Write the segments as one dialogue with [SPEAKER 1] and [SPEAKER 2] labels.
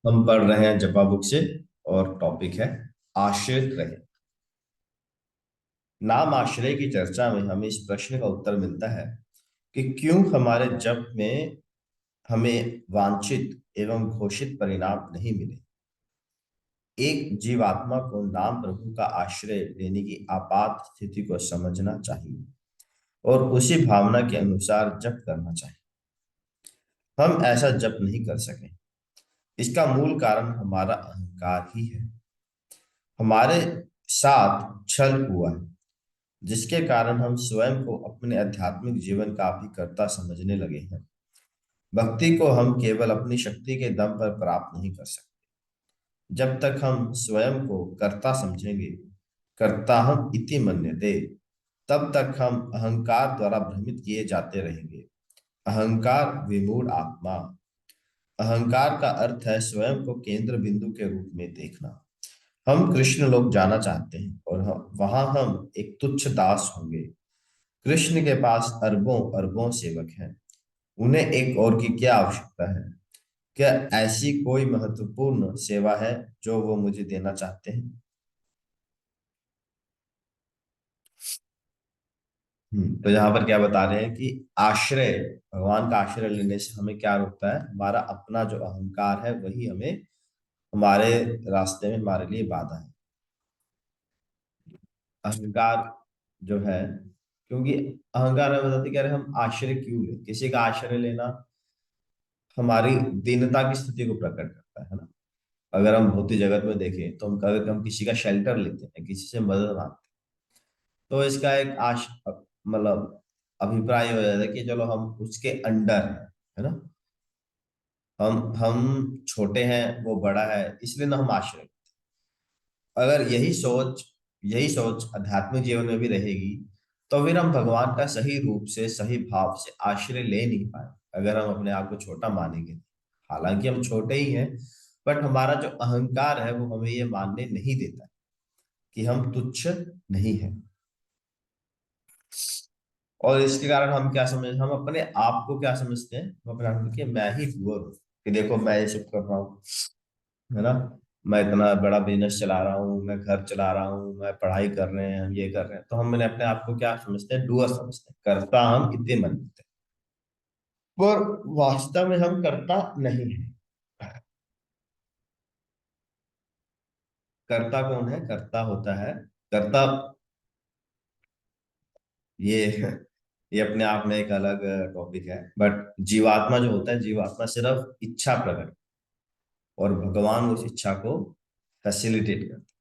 [SPEAKER 1] हम पढ़ रहे हैं जपा बुक से। और टॉपिक है आश्रित रहे। नाम आश्रय की चर्चा में हमें इस प्रश्न का उत्तर मिलता है कि क्यों हमारे जप में हमें वांछित एवं घोषित परिणाम नहीं मिले। एक जीवात्मा को नाम प्रभु का आश्रय लेने की आपात स्थिति को समझना चाहिए और उसी भावना के अनुसार जप करना चाहिए। हम ऐसा जप नहीं कर सके, इसका मूल कारण हमारा अहंकार ही है। हमारे साथ छल हुआ है, जिसके कारण हम स्वयं को अपने आध्यात्मिक जीवन का भी कर्ता समझने लगे हैं। भक्ति को हम केवल अपनी शक्ति के दम पर प्राप्त नहीं कर सकते। जब तक हम स्वयं को कर्ता समझेंगे, कर्ता हम इति मन्यते, तब तक हम अहंकार द्वारा भ्रमित किए जाते रहेंगे। अहंकार विमूढ़ आत्मा। अहंकार का अर्थ है स्वयं को केंद्र बिंदु के रूप में देखना। हम कृष्ण लोक जाना चाहते हैं और वहां हम एक तुच्छ दास होंगे। कृष्ण के पास अरबों अरबों सेवक हैं। उन्हें एक और की क्या आवश्यकता है? क्या ऐसी कोई महत्वपूर्ण सेवा है जो वो मुझे देना चाहते हैं? तो यहाँ पर क्या बता रहे हैं कि आश्रय, भगवान का आश्रय लेने से हमें क्या रोकता है? हमारा अपना जो अहंकार है वही हमें हमारे रास्ते में हमारे लिए बाधा है। अहंकार जो है, क्योंकि अहंकार में बताते क्या रहे, हम आश्रय क्यों ले? किसी का आश्रय लेना हमारी दीनता की स्थिति को प्रकट करता है ना। अगर हम भौतिक जगत में देखें तो हम अगर हम किसी का शेल्टर लेते हैं, किसी से मदद मांगते हैं, तो इसका एक मतलब अभिप्राय हो जाता है कि चलो हम उसके अंडर हैं, है ना। हम छोटे हैं, वो बड़ा है, इसलिए ना हम आश्रय। अगर यही सोच आध्यात्मिक जीवन में भी रहेगी, तो फिर हम भगवान का सही रूप से सही भाव से आश्रय ले नहीं पाए। अगर हम अपने आप को छोटा मानेंगे, हालांकि हम छोटे ही हैं, बट हमारा जो अहंकार है वो हमें ये मानने नहीं देता कि हम तुच्छ नहीं हैं। और इसके कारण हम क्या समझ हम अपने आप को क्या समझते हैं? हम अपने आप को कि मैं ही हुआ हूँ, कि देखो मैं ये सब कर रहा हूँ, है ना। मैं इतना बड़ा बिजनेस चला रहा हूँ, मैं घर चला रहा हूँ, मैं पढ़ाई कर रहे हैं, हम ये कर रहे हैं, तो हम मैंने अपने आप को क्या समझते हैं? डूअर समझते हैं, करता हम इतने मनते हैं। पर वास्तव में हम करता नहीं है। करता कौन है? करता होता है करता। ये ये अपने आप में एक अलग टॉपिक है, बट जीवात्मा जो होता है, जीवात्मा सिर्फ इच्छा प्रकट, और भगवान उस इच्छा को फैसिलिटेट करता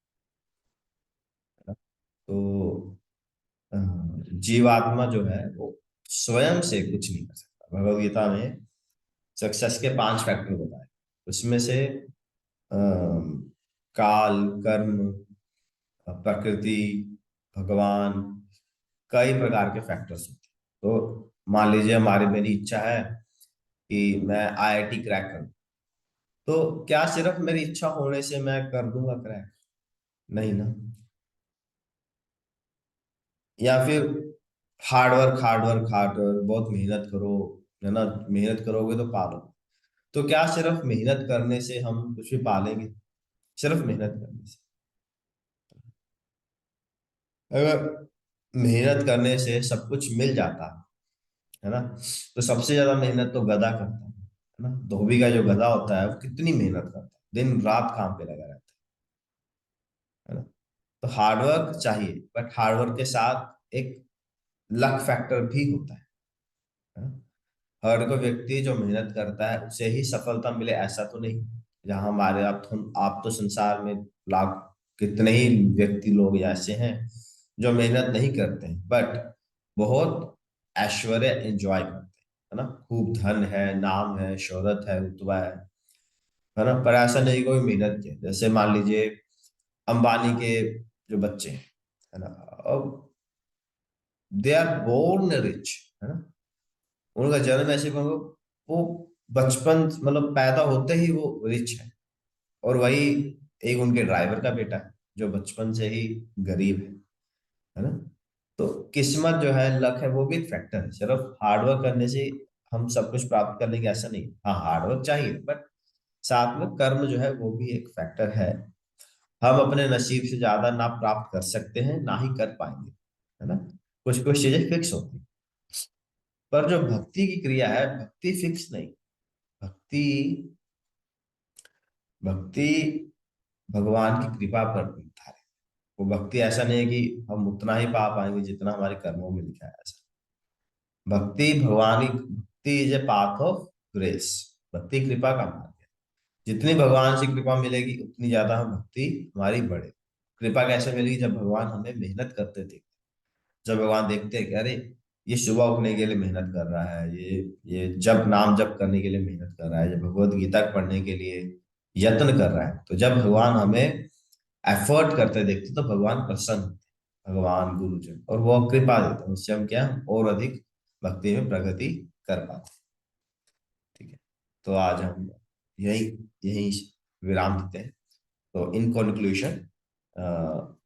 [SPEAKER 1] है। तो अ, जीवात्मा जो है वो स्वयं से कुछ नहीं कर सकता। भगवद गीता में सक्सेस के 5 फैक्टर बताए, उसमें से काल, कर्म, प्रकृति, भगवान, कई प्रकार के फैक्टर्स होते हैं। तो मान लीजिए हमारी मेरी इच्छा है कि मैं आईआईटी क्रैक करूं, तो क्या सिर्फ मेरी इच्छा होने से मैं कर दूंगा क्रैक? नहीं ना। या फिर हार्डवर्क हार्डवर्क हार्डवर्क, बहुत मेहनत करो, है ना। मेहनत करोगे तो पालो। तो क्या सिर्फ मेहनत करने से हम कुछ भी पालेंगे? सिर्फ मेहनत करने से? अगर मेहनत करने से सब कुछ मिल जाता है ना, तो सबसे ज्यादा मेहनत तो गधा करता है ना। धोबी का जो गधा होता है वो कितनी मेहनत करता है, दिन रात काम पे लगा रहता है ना। तो हार्डवर्क चाहिए, बट हार्डवर्क के साथ एक लक फैक्टर भी होता है ना? हर कोई व्यक्ति जो मेहनत करता है उसे ही सफलता मिले ऐसा तो नहीं। जहां हमारे आप तो संसार में लाख कितने ही व्यक्ति लोग ऐसे हैं जो मेहनत नहीं करते हैं, बट बहुत ऐश्वर्य एंजॉय करते हैं, है ना। खूब धन है, नाम है, शोहरत है, रुतबा है ना। पर ऐसा नहीं कोई मेहनत किया। जैसे मान लीजिए अंबानी के जो बच्चे हैं, है ना, अब दे आर बोर्न रिच, है ना। उनका जन्म ऐसे कहो, वो बचपन मतलब पैदा होते ही वो रिच है। और वही एक उनके ड्राइवर का बेटा है जो बचपन से ही गरीब है ना। तो किस्मत जो है, लक है, वो भी एक फैक्टर है। सिर्फ हार्डवर्क करने से हम सब कुछ प्राप्त कर लेंगे ऐसा नहीं। हाँ, हार्डवर्क चाहिए, बट साथ में कर्म जो है वो भी एक फैक्टर है। हम अपने नसीब से ज्यादा ना प्राप्त कर सकते हैं ना ही कर पाएंगे, है ना। कुछ कुछ चीजें फिक्स होती हैं। पर जो भक्ति की क्रिया है, भक्ति फिक्स नहीं। भक्ति भक्ति भगवान की कृपा पर निर्भर है। वो भक्ति ऐसा नहीं है कि हम उतना ही पा पाएंगे जितना हमारे कर्मों में लिखा है, ऐसा। भक्ति भक्ति is a path of grace. भक्ति कृपा का मार्ग है। जितनी भगवान से कृपा मिलेगी उतनी ज्यादा हम भक्ति हमारी बढ़े। कृपा कैसे मिलेगी? जब भगवान हमें मेहनत करते थे। जब भगवान देखते हैं कि अरे, ये सुबह उठने के लिए मेहनत कर रहा है, ये जब नाम जप करने के लिए मेहनत कर रहा है, जब भगवत गीता पढ़ने के लिए यत्न कर रहा है, तो जब भगवान हमें एफर्ट करते देखते तो भगवान प्रसन्न होते हैं, भगवान गुरुजन, और वो कृपा देते हैं। उससे हम क्या, और अधिक भक्ति में प्रगति कर पाते हैं। ठीक है। तो आज हम यही यही विराम देते हैं। तो इन कंक्लूजन,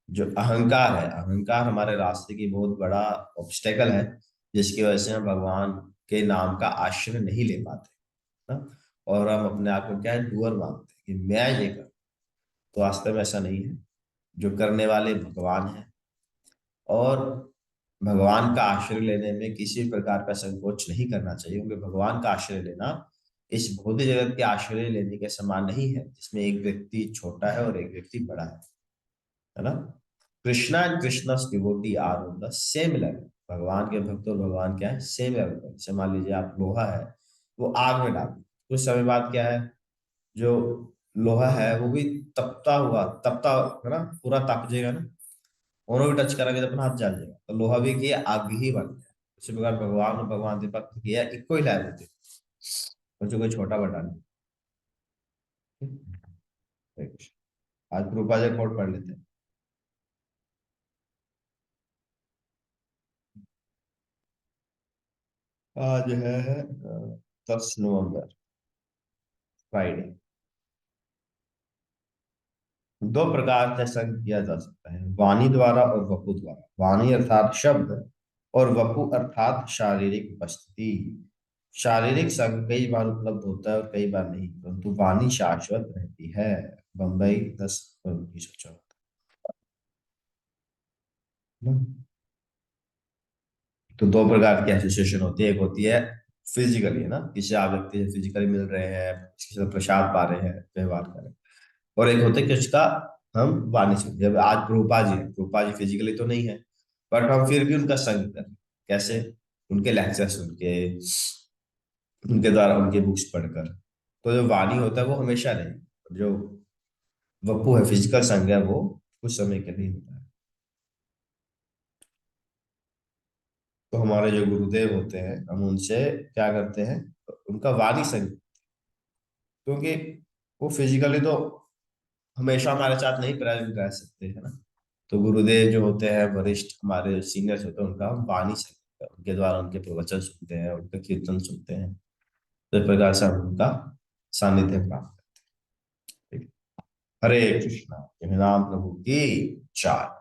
[SPEAKER 1] जो अहंकार है, अहंकार हमारे रास्ते की बहुत बड़ा ऑब्स्टेकल है, जिसकी वजह से हम भगवान के नाम का आश्रय नहीं ले पाते ना। और हम अपने आप को क्या है, डूअर मानते हैं कि मैं ये कर। तो वास्तव में ऐसा नहीं है। जो करने वाले भगवान है। और भगवान का आश्रय लेने में किसी प्रकार का संकोच नहीं करना चाहिए, क्योंकि भगवान का आश्रय लेना इस भौतिक जगत के आश्रय लेने के समान नहीं है, जिसमें एक व्यक्ति छोटा है और एक व्यक्ति बड़ा है ना। Krishna and Krishna's devotee are on the same level. भगवान के भक्त और भगवान क्या है, सेम लेवल पर। जैसे मान लीजिए आप लोहा है, वो आग में डाल दो, कुछ समय बाद क्या है, जो लोहा है वो भी तपता है ना, पूरा तप जाएगा ना। उन्होंने भी टच करेंगे तो अपना हाथ जल जाएगा, तो लोहा भी किया, आग ही बन गया। इसी प्रकार भगवान और भगवान के भक्त किया इक्को ही लेवल होते, तो कोई छोटा बड़ा नहीं। ठीक। आज रूपा जी कोट पढ़ लेते हैं। आज है 10 नवंबर, फ्राइडे। दो प्रकार से संग किया जा सकता है, वाणी द्वारा और वपु द्वारा। वाणी अर्थात शब्द, और वपु अर्थात शारीरिक उपस्थिति। शारीरिक संग कई बार उपलब्ध होता है और कई बार नहीं, परंतु वाणी शाश्वत रहती है। बम्बई 10/1974। तो दो प्रकार की एसोसिएशन होती है। एक होती है फिजिकली, है ना, किसी आप व्यक्ति से फिजिकली मिल रहे हैं, किसी से प्रसाद पा रहे हैं, व्यवहार कर रहे हैं। और एक होता है कि उसका हम वाणी से, जब आज रूपा जी है, रूपा जी फिजिकली तो नहीं है, बट हम फिर भी उनका संग कर रहे हैं। कैसे? उनके लेक्चर सुन के, उनके द्वारा उनके बुक्स पढ़कर। तो जो वाणी होता है वो हमेशा रहेगी। जो वपु है, फिजिकल संग है, वो कुछ समय के लिए होता है। तो हमारे जो गुरुदेव होते हैं, हम उनसे क्या करते हैं, उनका वाणी संग, क्योंकि वो फिजिकली तो हमेशा हमारे साथ नहीं प्रेजेंट रह सकते, है ना। तो गुरुदेव जो होते हैं, वरिष्ठ हमारे सीनियर्स होते हैं, उनका हम वाणी सकते हैं, उनके द्वारा उनके प्रवचन सुनते हैं, उनके कीर्तन सुनते हैं। तो इस प्रकार से हम उनका सानिध्य प्राप्त करते हैं। ठीक है। हरे कृष्णा। ये नाम प्रभु की चार।